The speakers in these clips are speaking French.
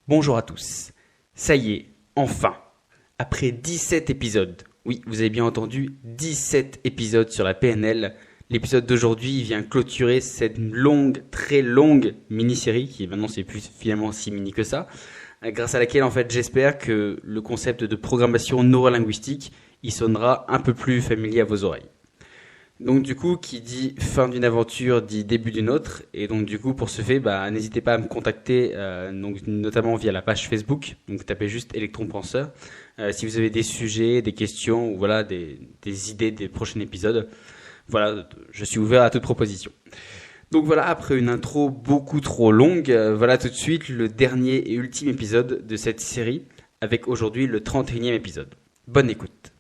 Bonjour à tous. Ça y est, enfin, après 17 épisodes, oui, vous avez bien entendu, 17 épisodes sur la PNL, l'épisode d'aujourd'hui vient clôturer cette longue, très longue mini-série, qui maintenant c'est plus finalement si mini que ça, grâce à laquelle en fait j'espère que le concept de programmation neurolinguistique, il sonnera un peu plus familier à vos oreilles. Donc du coup, qui dit fin d'une aventure dit début d'une autre, et donc du coup pour ce fait, n'hésitez pas à me contacter, donc notamment via la page Facebook. Donc tapez juste Electron Penseur. Si vous avez des sujets, des questions ou voilà des idées des prochains épisodes, voilà, je suis ouvert à toute proposition. Donc voilà, après une intro beaucoup trop longue, voilà tout de suite le dernier et ultime épisode de cette série, avec aujourd'hui le 31e épisode. Bonne écoute.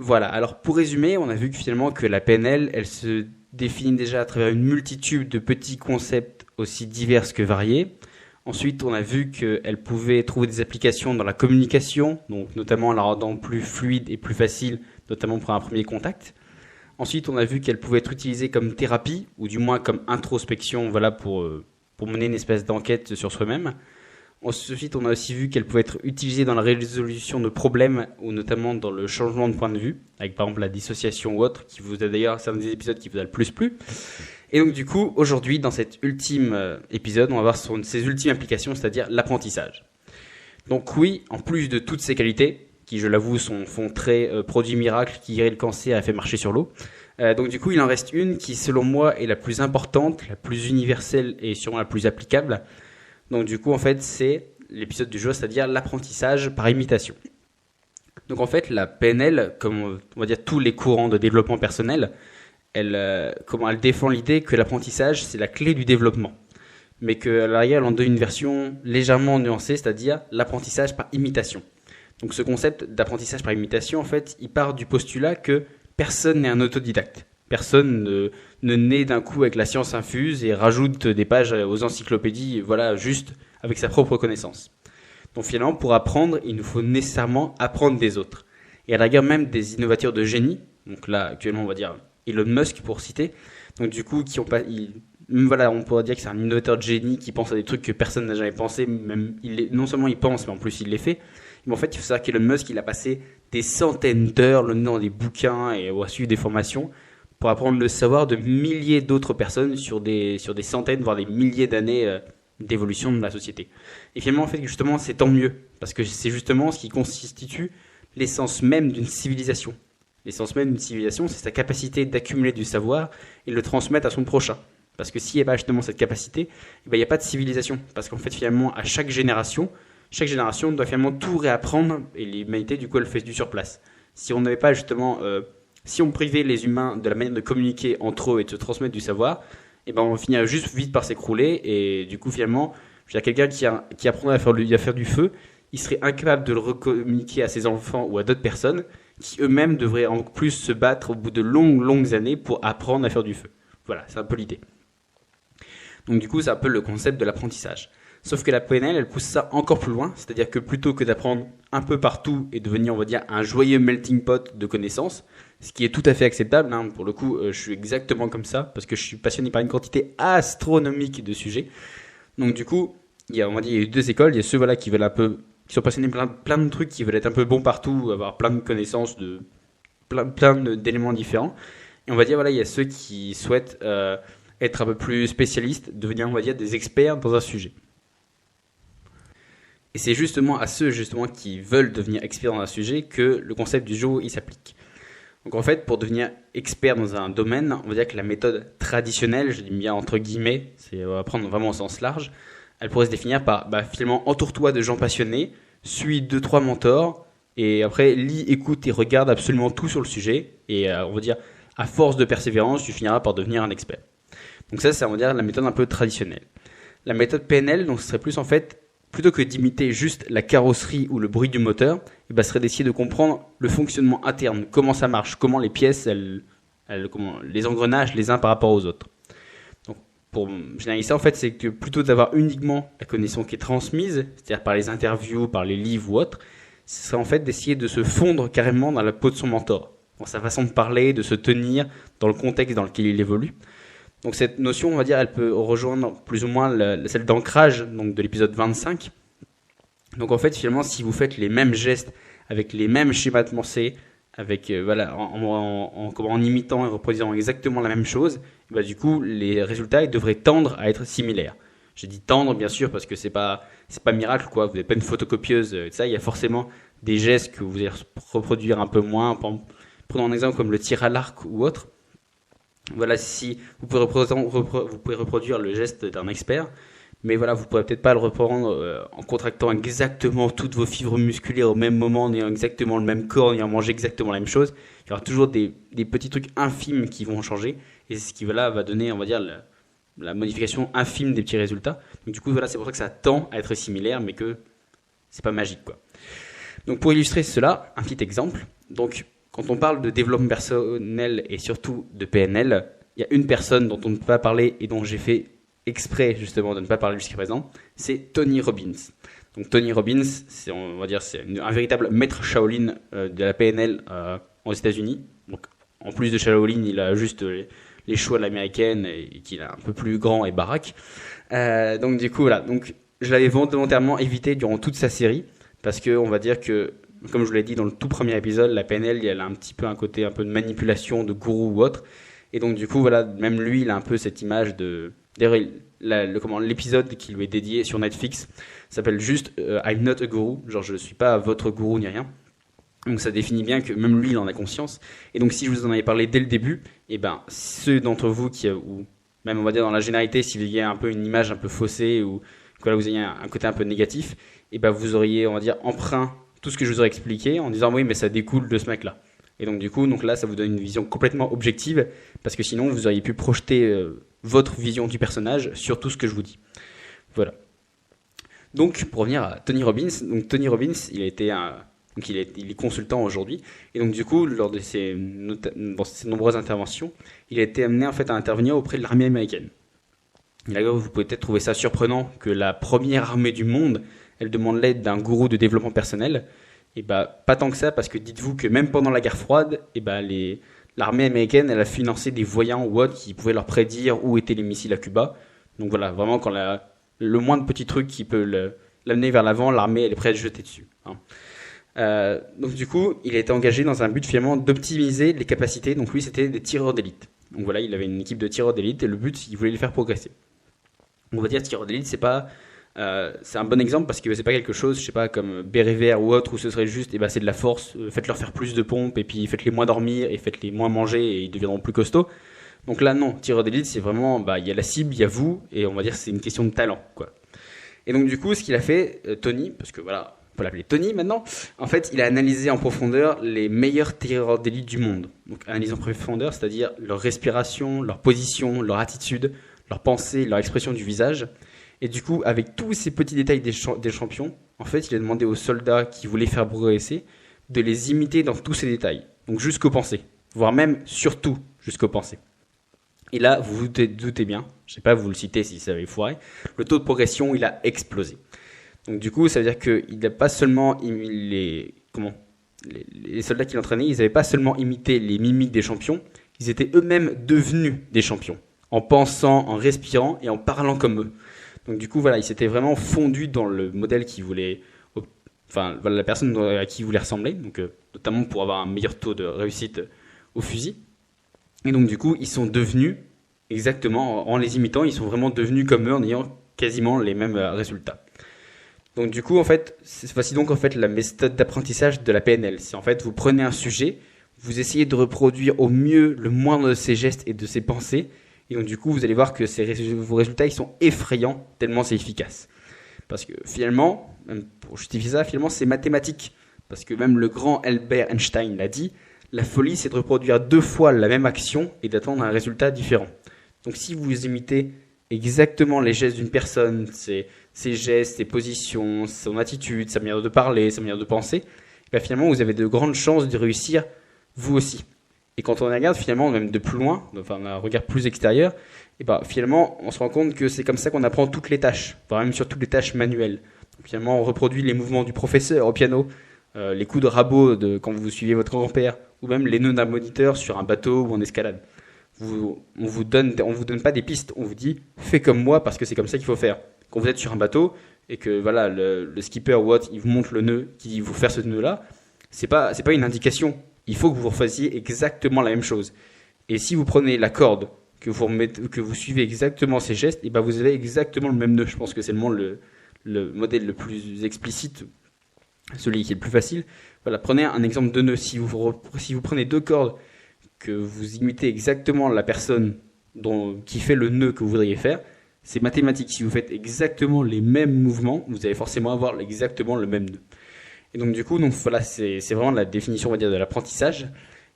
Voilà, alors pour résumer, on a vu que finalement que la PNL, elle se définit déjà à travers une multitude de petits concepts aussi divers que variés. Ensuite, on a vu qu'elle pouvait trouver des applications dans la communication, donc notamment en la rendant plus fluide et plus facile, notamment pour un premier contact. Ensuite, on a vu qu'elle pouvait être utilisée comme thérapie, ou du moins comme introspection, voilà, pour mener une espèce d'enquête sur soi-même. Ensuite, on a aussi vu qu'elle pouvait être utilisée dans la résolution de problèmes ou notamment dans le changement de point de vue, avec par exemple la dissociation ou autre, qui vous a d'ailleurs, c'est un des épisodes qui vous a le plus plu. Et donc du coup, aujourd'hui, dans cet ultime épisode, on va voir ses ultimes applications, c'est-à-dire l'apprentissage. Donc oui, en plus de toutes ces qualités, qui je l'avoue font très produit miracle qui guérit le cancer et a fait marcher sur l'eau, donc du coup, il en reste une qui, selon moi, est la plus importante, la plus universelle et sûrement la plus applicable. Donc du coup, en fait, c'est l'épisode du jour, c'est-à-dire l'apprentissage par imitation. Donc en fait, la PNL, comme on va dire tous les courants de développement personnel, elle défend l'idée que l'apprentissage, c'est la clé du développement. Mais qu'à l'arrière, elle en donne une version légèrement nuancée, c'est-à-dire l'apprentissage par imitation. Donc ce concept d'apprentissage par imitation, en fait, il part du postulat que personne n'est un autodidacte. Personne ne naît d'un coup avec la science infuse et rajoute des pages aux encyclopédies, voilà, juste avec sa propre connaissance. Donc finalement, pour apprendre, il nous faut nécessairement apprendre des autres. Et à la rigueur même des innovateurs de génie, donc là actuellement on va dire Elon Musk pour citer, donc du coup on pourrait dire que c'est un innovateur de génie qui pense à des trucs que personne n'a jamais pensé, même non seulement il pense, mais en plus il les fait. Mais en fait, il faut savoir qu'Elon Musk, il a passé des centaines d'heures le nez dans des bouquins et a suivi des formations pour apprendre le savoir de milliers d'autres personnes sur des centaines, voire des milliers d'années d'évolution de la société. Et finalement, en fait, justement, c'est tant mieux, parce que c'est justement ce qui constitue l'essence même d'une civilisation. L'essence même d'une civilisation, c'est sa capacité d'accumuler du savoir et de le transmettre à son prochain. Parce que s'il n'y a pas justement cette capacité, il n'y a pas de civilisation. Parce qu'en fait, finalement, à chaque génération doit finalement tout réapprendre, et l'humanité, du coup, elle fait du surplace. Si on n'avait pas justement... si on privait les humains de la manière de communiquer entre eux et de se transmettre du savoir, on finirait juste vite par s'écrouler. Et du coup, finalement, quelqu'un qui apprendrait à faire du feu, il serait incapable de le recommuniquer à ses enfants ou à d'autres personnes qui eux-mêmes devraient en plus se battre au bout de longues années pour apprendre à faire du feu. Voilà, c'est un peu l'idée. Donc du coup, c'est un peu le concept de l'apprentissage. Sauf que la PNL, elle pousse ça encore plus loin, c'est-à-dire que plutôt que d'apprendre un peu partout et devenir, on va dire, un joyeux melting pot de connaissances, ce qui est tout à fait acceptable, hein, pour le coup, je suis exactement comme ça, parce que je suis passionné par une quantité astronomique de sujets. Donc du coup, il y a eu deux écoles, il y a ceux qui veulent qui sont passionnés plein de trucs, qui veulent être un peu bons partout, avoir plein de connaissances de plein d'éléments différents. Et on va dire, il y a ceux qui souhaitent être un peu plus spécialistes, devenir, on va dire, des experts dans un sujet. Et c'est justement à ceux qui veulent devenir experts dans un sujet que le concept du jour il s'applique. Donc en fait, pour devenir expert dans un domaine, on va dire que la méthode traditionnelle, je dis bien entre guillemets, on va prendre vraiment au sens large, elle pourrait se définir par finalement entoure-toi de gens passionnés, suis 2-3 mentors, et après lis, écoute et regarde absolument tout sur le sujet, et on va dire à force de persévérance, tu finiras par devenir un expert. Donc ça, c'est on va dire la méthode un peu traditionnelle. La méthode PNL, donc, ce serait plus en fait, plutôt que d'imiter juste la carrosserie ou le bruit du moteur, ce serait d'essayer de comprendre le fonctionnement interne, comment ça marche, comment les pièces, comment les engrenages les uns par rapport aux autres. Donc, pour généraliser ça, en fait, c'est que plutôt d'avoir uniquement la connaissance qui est transmise, c'est-à-dire par les interviews, par les livres ou autres, ce serait en fait d'essayer de se fondre carrément dans la peau de son mentor, dans sa façon de parler, de se tenir, dans le contexte dans lequel il évolue. Donc cette notion, on va dire, elle peut rejoindre plus ou moins celle d'ancrage donc de l'épisode 25. Donc en fait, finalement, si vous faites les mêmes gestes, avec les mêmes schémas de pensée, avec en imitant et reproduisant exactement la même chose, du coup, les résultats ils devraient tendre à être similaires. J'ai dit tendre, bien sûr, parce que c'est pas miracle, quoi. Vous n'avez pas une photocopieuse, ça. Il y a forcément des gestes que vous allez reproduire un peu moins. Prenons un exemple comme le tir à l'arc ou autre. Voilà, si vous pouvez reproduire le geste d'un expert, mais voilà, vous pourrez peut-être pas le reprendre en contractant exactement toutes vos fibres musculaires au même moment, en ayant exactement le même corps, en ayant mangé exactement la même chose. Il y aura toujours des petits trucs infimes qui vont changer, et c'est ce qui va donner, on va dire, la modification infime des petits résultats. Donc du coup, voilà, c'est pour ça que ça tend à être similaire, mais que c'est pas magique, quoi. Donc pour illustrer cela, un petit exemple. Donc quand on parle de développement personnel et surtout de PNL, il y a une personne dont on ne peut pas parler et dont j'ai fait exprès justement de ne pas parler jusqu'à présent, c'est Tony Robbins. Donc Tony Robbins, c'est un véritable maître Shaolin de la PNL aux États-Unis. Donc en plus de Shaolin, il a juste les cheveux à l'américaine et qu'il est un peu plus grand et baraque. Donc du coup voilà, donc je l'avais volontairement évité durant toute sa série parce que on va dire que, comme je vous l'ai dit dans le tout premier épisode, la PNL, elle a un petit peu un côté un peu de manipulation, de gourou ou autre. Et donc du coup voilà, même lui, il a un peu cette image de. D'ailleurs, l'épisode qui lui est dédié sur Netflix s'appelle juste I'm not a guru, genre je ne suis pas votre gourou ni rien. Donc ça définit bien que même lui il en a conscience. Et donc si je vous en avais parlé dès le début, ceux d'entre vous ou même on va dire dans la généralité, s'il y a un peu une image un peu faussée ou que vous ayez un côté un peu négatif, vous auriez, on va dire, emprunt tout ce que je vous aurais expliqué en disant oui mais ça découle de ce mec là. Et donc du coup là ça vous donne une vision complètement objective parce que sinon vous auriez pu projeter votre vision du personnage sur tout ce que je vous dis. Voilà. Donc pour revenir à Tony Robbins, donc Tony Robbins il est consultant aujourd'hui et donc du coup lors de dans ses nombreuses interventions il a été amené en fait à intervenir auprès de l'armée américaine. Et là vous pouvez peut-être trouver ça surprenant que la première armée du monde elle demande l'aide d'un gourou de développement personnel. Et pas tant que ça, parce que dites-vous que même pendant la guerre froide, l'armée américaine, elle a financé des voyants ou autres qui pouvaient leur prédire où étaient les missiles à Cuba. Donc voilà, vraiment quand le moindre petit truc qui peut l'amener vers l'avant, l'armée elle est prête à se jeter dessus. Donc du coup, il a été engagé dans un but finalement d'optimiser les capacités. Donc lui, c'était des tireurs d'élite. Donc voilà, il avait une équipe de tireurs d'élite et le but, il voulait les faire progresser. On va dire tireurs d'élite, c'est un bon exemple parce que c'est pas quelque chose, je sais pas, comme béret vert ou autre où ce serait juste, c'est de la force, faites-leur faire plus de pompes et puis faites-les moins dormir et faites-les moins manger et ils deviendront plus costauds. Donc là non, tireur d'élite c'est vraiment, il y a la cible, il y a vous et on va dire c'est une question de talent quoi. Et donc du coup ce qu'il a fait, Tony, parce que voilà, on peut l'appeler Tony maintenant, en fait il a analysé en profondeur les meilleurs tireurs d'élite du monde. Donc analyse en profondeur, c'est-à-dire leur respiration, leur position, leur attitude, leur pensée, leur expression du visage. Et du coup, avec tous ces petits détails des champions, en fait, il a demandé aux soldats qui voulaient faire progresser de les imiter dans tous ces détails. Donc jusqu'aux pensées, voire même surtout jusqu'aux pensées. Et là, vous vous doutez bien, je ne sais pas vous le citer si ça avait foiré, le taux de progression, il a explosé. Donc du coup, ça veut dire qu'il n'a pas seulement les soldats qui l'entraînaient, ils n'avaient pas seulement imité les mimiques des champions, ils étaient eux-mêmes devenus des champions, en pensant, en respirant et en parlant comme eux. Donc du coup, voilà, il s'était vraiment fondu dans le modèle qu'il voulait, la personne à qui il voulait ressembler, donc notamment pour avoir un meilleur taux de réussite au fusil. Et donc du coup, ils sont devenus exactement, en les imitant, ils sont vraiment devenus comme eux en ayant quasiment les mêmes résultats. Donc du coup, en fait, voici donc en fait la méthode d'apprentissage de la PNL. C'est en fait, vous prenez un sujet, vous essayez de reproduire au mieux le moindre de ses gestes et de ses pensées. Et donc du coup, vous allez voir que vos résultats ils sont effrayants tellement c'est efficace. Parce que finalement, même pour justifier ça, finalement c'est mathématique. Parce que même le grand Albert Einstein l'a dit, la folie c'est de reproduire 2 fois la même action et d'attendre un résultat différent. Donc si vous imitez exactement les gestes d'une personne, ses gestes, ses positions, son attitude, sa manière de parler, sa manière de penser, et ben finalement vous avez de grandes chances de réussir vous aussi. Et quand on regarde finalement même de plus loin, enfin un regard plus extérieur, et ben finalement on se rend compte que c'est comme ça qu'on apprend toutes les tâches, voire même sur toutes les tâches manuelles. Donc, finalement on reproduit les mouvements du professeur au piano, les coups de rabot quand vous suivez votre grand-père, ou même les nœuds d'un moniteur sur un bateau ou en escalade. On vous donne pas des pistes, on vous dit fais comme moi parce que c'est comme ça qu'il faut faire. Quand vous êtes sur un bateau et que voilà le skipper ou autre, il vous montre le nœud, qui dit vous faire ce nœud là, c'est pas une indication. Il faut que vous refassiez exactement la même chose. Et si vous prenez la corde que vous suivez exactement ces gestes, et ben vous avez exactement le même nœud. Je pense que c'est le modèle le plus explicite, celui qui est le plus facile. Voilà, prenez un exemple de nœud. Si vous prenez deux cordes, que vous imitez exactement la personne qui fait le nœud que vous voudriez faire, c'est mathématique. Si vous faites exactement les mêmes mouvements, vous allez forcément avoir exactement le même nœud. Et donc du coup, voilà, c'est vraiment la définition, on va dire, de l'apprentissage.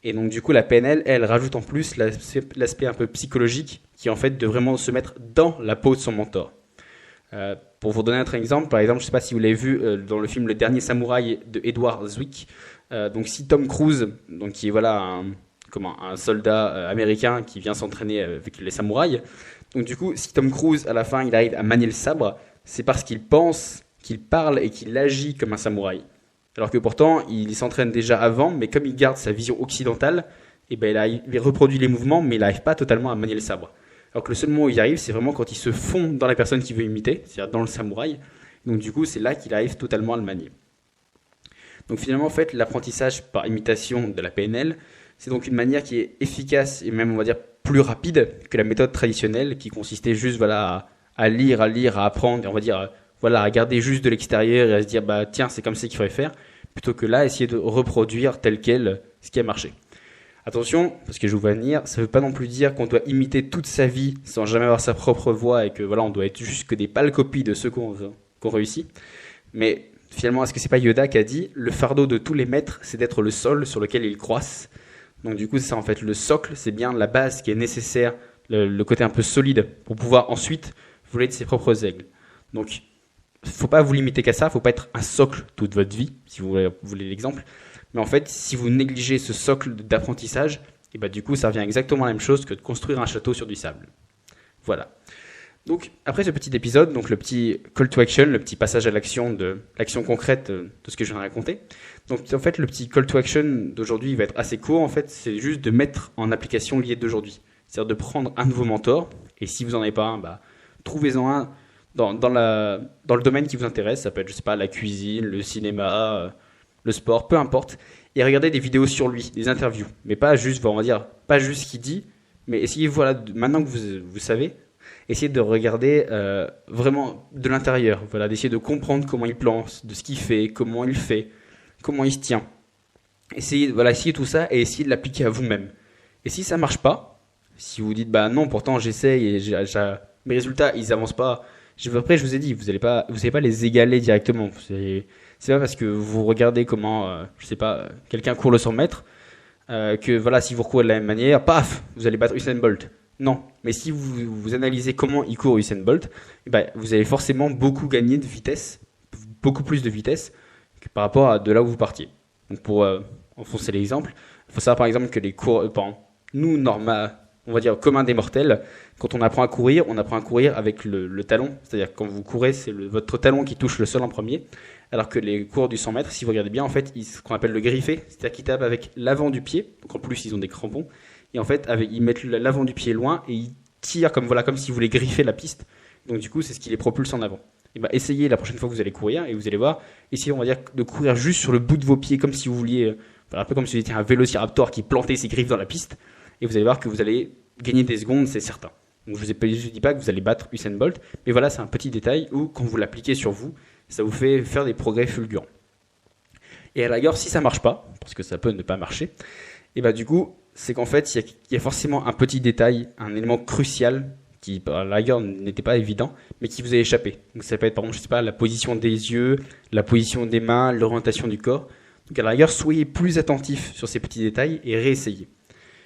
Et donc du coup, la PNL, elle rajoute en plus l'aspect un peu psychologique, qui est en fait de vraiment se mettre dans la peau de son mentor. Pour vous donner un autre exemple, par exemple, je ne sais pas si vous l'avez vu dans le film Le Dernier Samouraï de Edward Zwick. Donc si Tom Cruise, donc qui est voilà un soldat américain qui vient s'entraîner avec les samouraïs. Donc du coup, si Tom Cruise à la fin il arrive à manier le sabre, c'est parce qu'il pense, qu'il parle et qu'il agit comme un samouraï. Alors que pourtant, il s'entraîne déjà avant, mais comme il garde sa vision occidentale, et ben il reproduit les mouvements, mais il n'arrive pas totalement à manier le sabre. Alors que le seul moment où il arrive, c'est vraiment quand il se fond dans la personne qu'il veut imiter, c'est-à-dire dans le samouraï. Donc du coup, c'est là qu'il arrive totalement à le manier. Donc finalement, en fait, l'apprentissage par imitation de la PNL, c'est donc une manière qui est efficace et même, on va dire, plus rapide que la méthode traditionnelle qui consistait juste voilà, à lire, à apprendre, et on va dire, voilà, à regarder juste de l'extérieur et à se dire, bah tiens, c'est comme ça qu'il faudrait faire, plutôt que là, essayer de reproduire tel quel ce qui a marché. Attention, parce que je vous vois venir, ça ne veut pas non plus dire qu'on doit imiter toute sa vie sans jamais avoir sa propre voix et que voilà, on doit être juste que des pâles copies de ceux qu'on réussit. Mais finalement, est-ce que c'est pas Yoda qui a dit le fardeau de tous les maîtres, c'est d'être le sol sur lequel ils croissent. Donc du coup, c'est ça en fait, le socle, c'est bien la base qui est nécessaire, le côté un peu solide pour pouvoir ensuite voler de ses propres aigles. Donc, faut pas vous limiter qu'à ça, faut pas être un socle toute votre vie, si vous voulez l'exemple. Mais en fait, si vous négligez ce socle d'apprentissage, et bah du coup, ça revient exactement à la même chose que de construire un château sur du sable. Voilà. Donc, après ce petit épisode, donc le petit call to action, le petit passage à l'action de l'action concrète de ce que je viens de raconter. Donc, en fait, le petit call to action d'aujourd'hui, il va être assez court. En fait, c'est juste de mettre en application l'idée d'aujourd'hui. C'est-à-dire de prendre un de vos mentors, et si vous n'en avez pas un, bah, trouvez-en un dans le domaine qui vous intéresse. Ça peut être, je sais pas, la cuisine, le cinéma, le sport, peu importe. Et regardez des vidéos sur lui, des interviews. Mais pas juste, on va dire, pas juste ce qu'il dit, mais essayez, voilà, maintenant que vous savez, essayez de regarder vraiment de l'intérieur, voilà, d'essayer de comprendre comment il pense, de ce qu'il fait, comment il se tient. Essayez tout ça et essayez de l'appliquer à vous-même. Et si ça marche pas, si vous dites bah non, pourtant j'essaye et mes résultats ils avancent pas, après je vous ai dit, vous allez pas les égaler directement. C'est pas parce que vous regardez comment, je sais pas, quelqu'un court le 100 mètres que voilà, si vous courez de la même manière, paf, vous allez battre Usain Bolt. Non, mais si vous analysez comment il court Usain Bolt, vous allez forcément beaucoup gagner de vitesse, beaucoup plus de vitesse que par rapport à de là où vous partiez. Donc pour enfoncer l'exemple, il faut savoir par exemple que les cours, nous, on va dire commun des mortels, quand on apprend à courir avec le talon, c'est-à-dire quand vous courez, c'est votre talon qui touche le sol en premier, alors que les coureurs du 100 mètres, si vous regardez bien, en fait, ce qu'on appelle le griffé, c'est-à-dire qu'ils tapent avec l'avant du pied, donc en plus ils ont des crampons, et en fait ils mettent l'avant du pied loin et ils tirent comme s'ils voulaient griffer la piste, donc du coup c'est ce qui les propulse en avant. Et essayez la prochaine fois que vous allez courir et vous allez voir, essayez on va dire de courir juste sur le bout de vos pieds comme si vous vouliez, un peu comme si vous étiez un vélociraptor qui plantait ses griffes dans la piste, et vous allez voir que vous allez gagner des secondes, c'est certain. Donc je ne dis pas que vous allez battre Usain Bolt, mais voilà, c'est un petit détail où quand vous l'appliquez sur vous, ça vous fait faire des progrès fulgurants. Et à la rigueur, si ça marche pas, parce que ça peut ne pas marcher, et du coup, c'est qu'en fait, il y a forcément un petit détail, un élément crucial qui, à la rigueur, n'était pas évident, mais qui vous a échappé. Donc ça peut être, par exemple, je sais pas, la position des yeux, la position des mains, l'orientation du corps. Donc à la rigueur, soyez plus attentif sur ces petits détails et réessayez.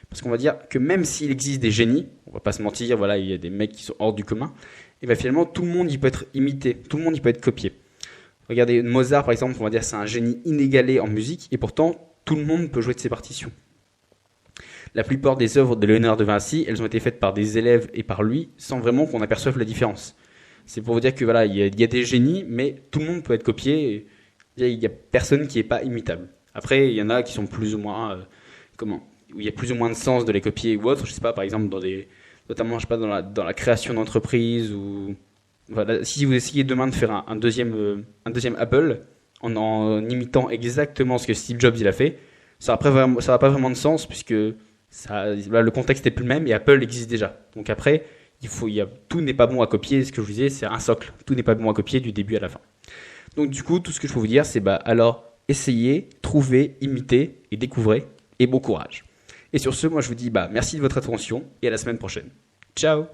Parce qu'on va dire que même s'il existe des génies, on va pas se mentir, voilà, il y a des mecs qui sont hors du commun, et bien finalement tout le monde il peut être imité, tout le monde il peut être copié. Regardez Mozart par exemple, on va dire c'est un génie inégalé en musique, et pourtant tout le monde peut jouer de ses partitions. La plupart des œuvres de Léonard de Vinci, elles ont été faites par des élèves et par lui, sans vraiment qu'on aperçoive la différence. C'est pour vous dire que voilà, il y a des génies, mais tout le monde peut être copié, et il y a personne qui est pas imitable. Après, il y en a qui sont plus ou moins, où il y a plus ou moins de sens de les copier ou autre. Je sais pas, par exemple notamment, je sais pas, dans la création d'entreprise ou voilà. Si vous essayez demain de faire un deuxième Apple en imitant exactement ce que Steve Jobs il a fait, ça va pas vraiment de sens puisque là, le contexte est plus le même et Apple existe déjà. Donc après, tout n'est pas bon à copier. Ce que je vous disais, c'est un socle. Tout n'est pas bon à copier du début à la fin. Donc du coup, tout ce que je peux vous dire, c'est alors essayez, trouvez, imitez et découvrez et bon courage. Et sur ce, moi je vous dis merci de votre attention et à la semaine prochaine. Ciao.